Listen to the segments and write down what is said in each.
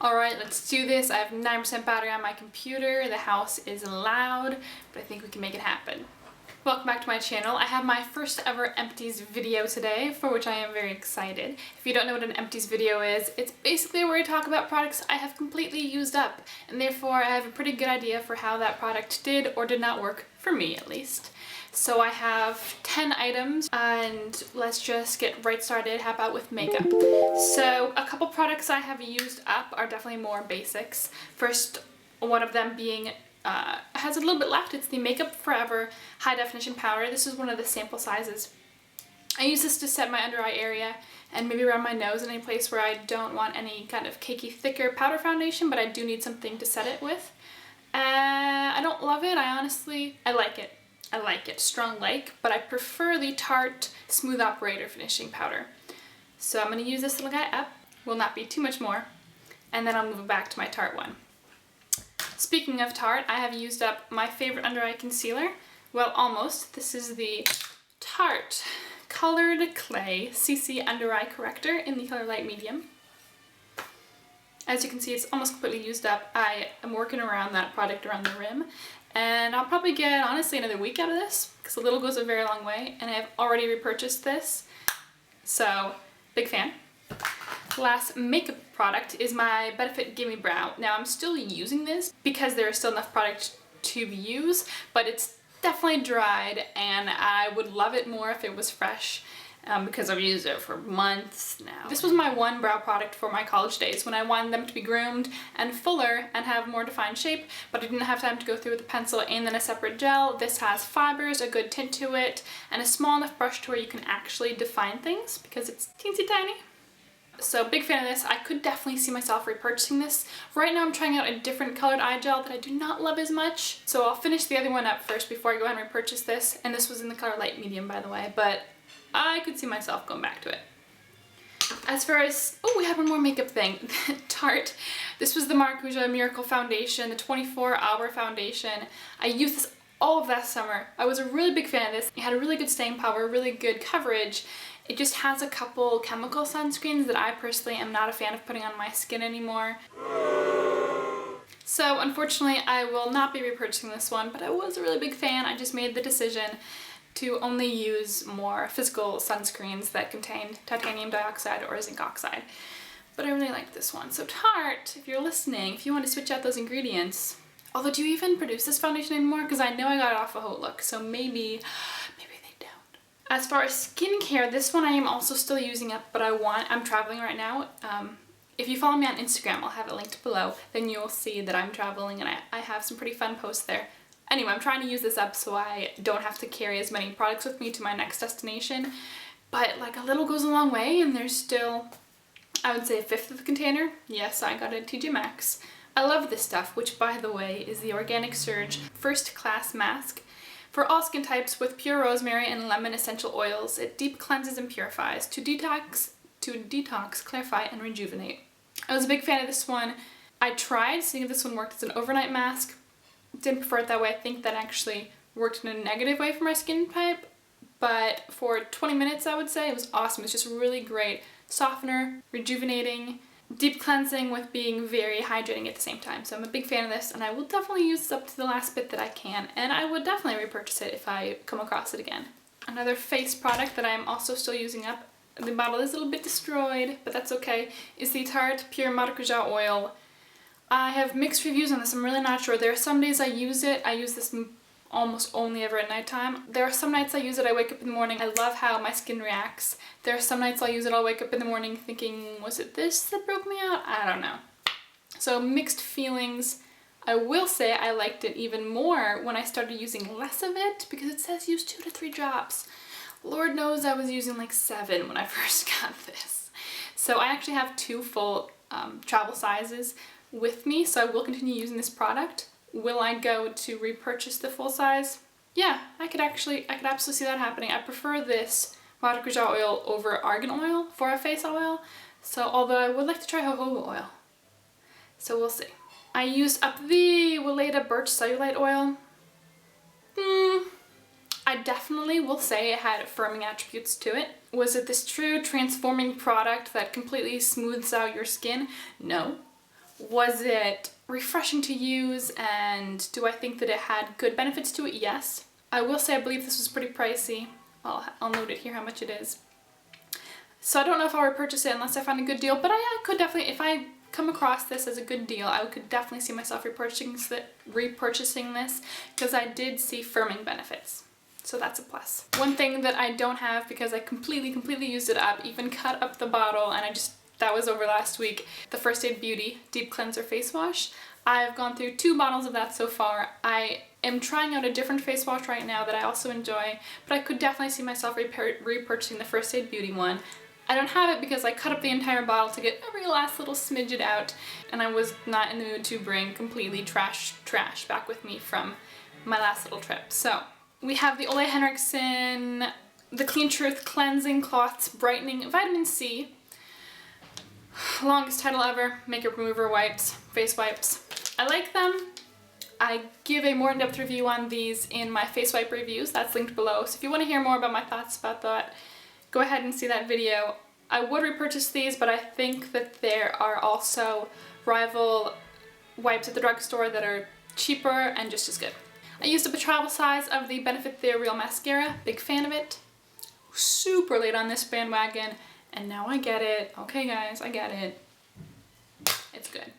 Alright, let's do this. I have 9% battery on my computer. The house is loud, but I think we can make it happen. Welcome back to my channel. I have my first ever Empties video today, for which I am very excited. If you don't know what an Empties video is, it's basically where I talk about products I have completely used up, and therefore I have a pretty good idea for how that product did or did not work, for me at least. So I have 10 items, and let's just get right started. How about with makeup? So a couple products I have used up are definitely more basics. First, one of them being has a little bit left. It's the Makeup Forever High Definition Powder. This is one of the sample sizes. I use this to set my under eye area and maybe around my nose in any place where I don't want any kind of cakey, thicker powder foundation, but I do need something to set it with. I don't love it. I like it. I like it, strong like, but I prefer the Tarte Smooth Operator Finishing Powder. So I'm going to use this little guy up, will not be too much more, and then I'll move it back to my Tarte one. Speaking of Tarte, I have used up my favorite under eye concealer. Well, almost. This is the Tarte Colored Clay CC Under Eye Corrector in the color Light Medium. As you can see, it's almost completely used up. I am working around that product around the rim, and I'll probably get, honestly, another week out of this, because a little goes a very long way, and I've already repurchased this, so big fan. Last makeup product is my Benefit Gimme Brow. Now I'm still using this because there is still enough product to use, but it's definitely dried, and I would love it more if it was fresh. Because I've used it for months now. This was my one brow product for my college days when I wanted them to be groomed and fuller and have more defined shape, but I didn't have time to go through with a pencil and then a separate gel. This has fibers, a good tint to it, and a small enough brush to where you can actually define things because it's teensy tiny. So big fan of this. I could definitely see myself repurchasing this. Right now I'm trying out a different colored eye gel that I do not love as much. So I'll finish the other one up first before I go ahead and repurchase this. And this was in the color Light Medium, by the way, but I could see myself going back to it. As far as, oh, we had one more makeup thing. Tarte. This was the Maracuja Miracle Foundation, the 24-hour foundation. I used this all of that summer. I was a really big fan of this. It had a really good staying power, really good coverage. It just has a couple chemical sunscreens that I personally am not a fan of putting on my skin anymore. So unfortunately I will not be repurchasing this one, but I was a really big fan. I just made the decision to only use more physical sunscreens that contained titanium dioxide or zinc oxide. But I really like this one. So Tarte, if you're listening, if you want to switch out those ingredients, although do you even produce this foundation anymore? Because I know I got it off of Haute Look, so maybe they don't. As far as skincare, this one I am also still using up, but I'm traveling right now. If you follow me on Instagram, I'll have it linked below, then you'll see that I'm traveling and I have some pretty fun posts there. Anyway, I'm trying to use this up so I don't have to carry as many products with me to my next destination. But like a little goes a long way, and there's still, I would say, a fifth of the container. Yes, I got it at TJ Maxx. I love this stuff, which by the way is the Organic Surge First Class Mask. For all skin types with pure rosemary and lemon essential oils, it deep cleanses and purifies to detox, clarify, and rejuvenate. I was a big fan of this one. I tried seeing if this one worked as an overnight mask. Didn't prefer it that way. I think that actually worked in a negative way for my skin type, but for 20 minutes I would say it was awesome. It's just really great softener, rejuvenating, deep cleansing with being very hydrating at the same time. So I'm a big fan of this, and I will definitely use this up to the last bit that I can, and I would definitely repurchase it if I come across it again. Another face product that I am also still using up, the bottle is a little bit destroyed, but that's okay, is the Tarte Pure Maracuja Oil. I have mixed reviews on this. I'm really not sure. There are some days I use it. I use this almost only ever at nighttime. There are some nights I use it, I wake up in the morning, I love how my skin reacts. There are some nights I'll use it, I'll wake up in the morning thinking, was it this that broke me out? I don't know. So mixed feelings. I will say I liked it even more when I started using less of it, because it says use 2 to 3 drops. Lord knows I was using like 7 when I first got this. So I actually have 2 full travel sizes with me, so I will continue using this product. Will I go to repurchase the full size? Yeah, I could absolutely see that happening. I prefer this Maracuja oil over argan oil for a face oil, so although I would like to try jojoba oil. So we'll see. I used up the Weleda Birch Cellulite Oil. I definitely will say it had firming attributes to it. Was it this true transforming product that completely smooths out your skin? No. Was it refreshing to use, and do I think that it had good benefits to it? Yes. I will say I believe this was pretty pricey. I'll note it here how much it is. So I don't know if I'll repurchase it unless I find a good deal, but I could definitely, if I come across this as a good deal, I could definitely see myself repurchasing this because I did see firming benefits. So that's a plus. One thing that I don't have because I completely used it up, even cut up the bottle, and that was over last week, the First Aid Beauty Deep Cleanser Face Wash. I've gone through 2 bottles of that so far. I am trying out a different face wash right now that I also enjoy, but I could definitely see myself repurchasing the First Aid Beauty one. I don't have it because I cut up the entire bottle to get every last little smidget out, and I was not in the mood to bring completely trash back with me from my last little trip. So we have the Ole Henriksen, the Clean Truth Cleansing Cloths Brightening Vitamin C. Longest title ever, makeup remover wipes, face wipes. I like them. I give a more in-depth review on these in my face wipe reviews. That's linked below. So if you want to hear more about my thoughts about that, go ahead and see that video. I would repurchase these, but I think that there are also rival wipes at the drugstore that are cheaper and just as good. I used up a travel size of the Benefit They're Real Mascara. Big fan of it. Super late on this bandwagon. And now I get it. Okay guys, I get it. It's good.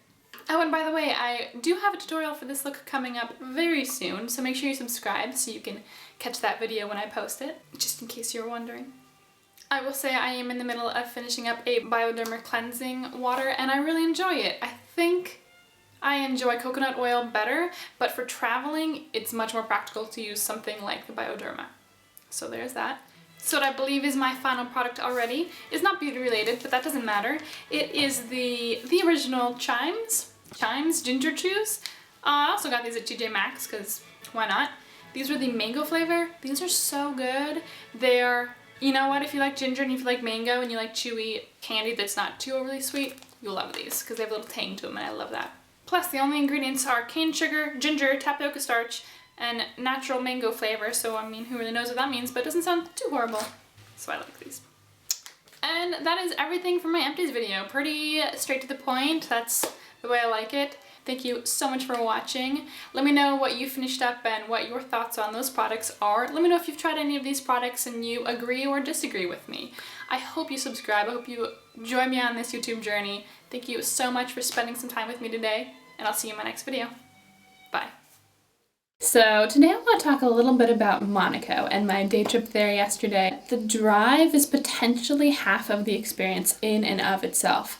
Oh, and by the way, I do have a tutorial for this look coming up very soon, so make sure you subscribe so you can catch that video when I post it, just in case you're wondering. I will say I am in the middle of finishing up a Bioderma cleansing water, and I really enjoy it. I think I enjoy coconut oil better, but for traveling, it's much more practical to use something like the Bioderma. So there's that. So what I believe is my final product already is not beauty related, but that doesn't matter. It is the original Chimes Ginger Chews. I also got these at TJ Maxx because why not? These were the mango flavor. These are so good. They are, you know what, if you like ginger and if you like mango and you like chewy candy that's not too overly sweet, you'll love these because they have a little tang to them and I love that. Plus the only ingredients are cane sugar, ginger, tapioca starch, and natural mango flavor, so I mean, who really knows what that means, but it doesn't sound too horrible. So I like these. And that is everything from my Empties video. Pretty straight to the point. That's the way I like it. Thank you so much for watching. Let me know what you finished up and what your thoughts on those products are. Let me know if you've tried any of these products and you agree or disagree with me. I hope you subscribe. I hope you join me on this YouTube journey. Thank you so much for spending some time with me today, and I'll see you in my next video. Bye. So today I want to talk a little bit about Monaco and my day trip there yesterday. The drive is potentially half of the experience in and of itself.